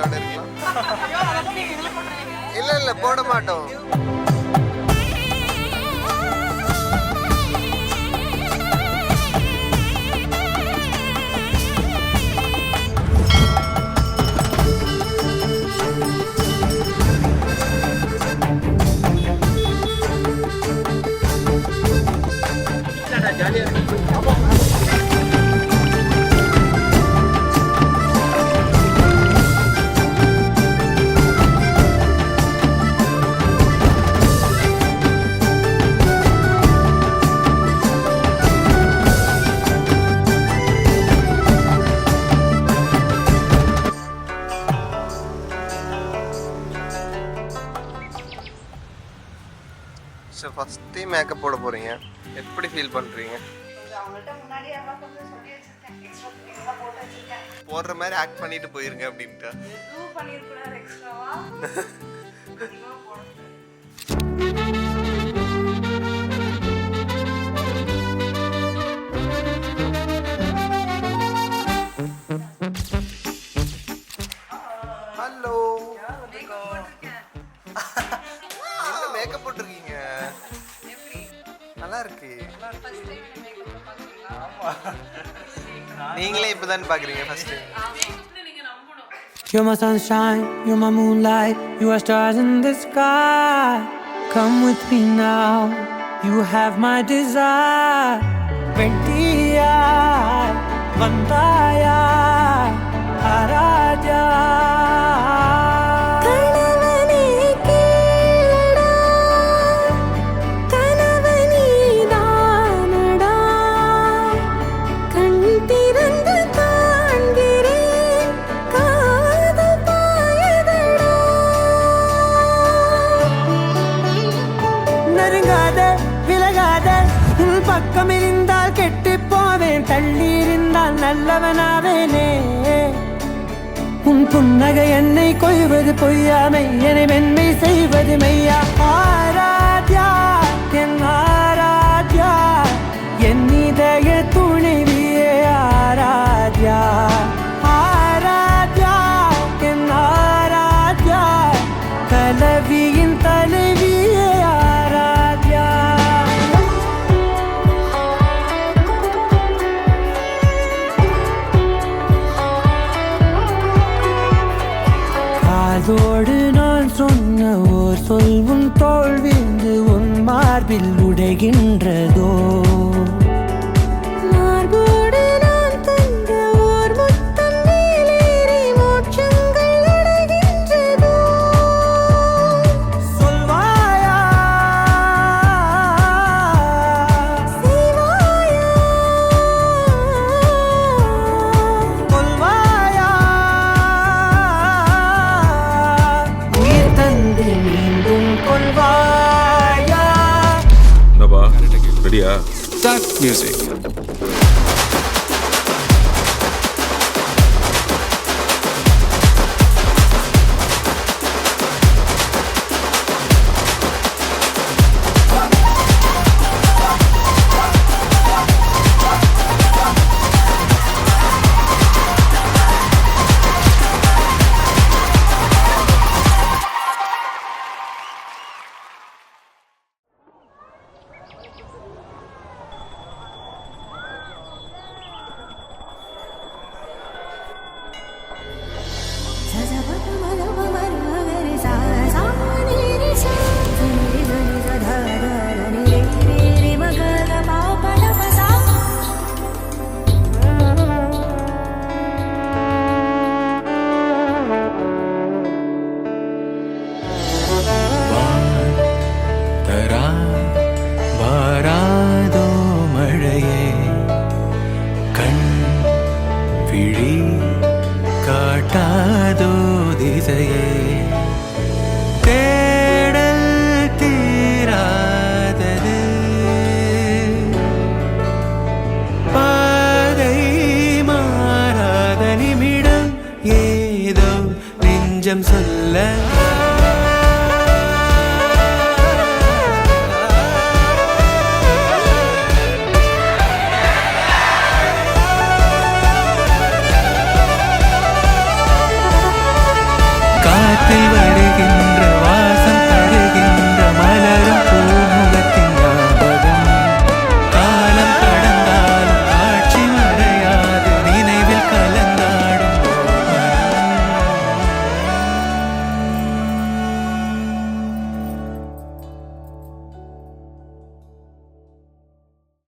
நம்பிக்கையோட இருக்கலாம். இல்ல போட மாட்டோம். ஸோ ஃபஸ்ட்டே மேக்கப் போட போகிறீங்க, எப்படி ஃபீல் பண்ணுறீங்க? போடுற மாதிரி ஆக்ட் பண்ணிட்டு போயிருங்க அப்படின்ட்டு. ஹலோ, என்ன மேக்கப் போட்டிருக்கீங்க? நல்லா இருக்கு. நீங்களே இப்பதான் பாக்குறீங்க first time. You're my sunshine, you're my moonlight, you are stars in the sky. Come with me now, you have my desire. Vendiya, vandaya, aradya. பக்கம் இருந்தால் கெட்டு போவேன், தள்ளி இருந்தால் நல்லவனாவேனே. உன் புன்னகை என்னை கொய்வது பொய்யாமை, என்னை மென்மை செய்வது மெய்யா. ஆராத்யா என் ஆராத்யா, என் இதய துணைவியே ஆராத்யா. ஆராத்யா என் ஆராத்யா, கலவியின் தலைவியே ஆராத்யா. அதோடு நான் சொன்ன ஓர் சொல்வும் தோல்விந்து உன் மார்பில் உடைகின்றதோ. மார்போடு நான் தந்த ஓர் முத்தம் மேலேறி மோட்சங்கள் அடைகின்றதோ. சொல்வாயா செய்வாயா கொல்வாயா, உயிர் தந்து மீண்டும் கொள்வாயா. நபா ரெடியா? Start music. காட்டாதோ திசையே, தேடல் தீராதது, பாதை மாறாத நிமிடம் ஏதோ நெஞ்சம் சொல்ல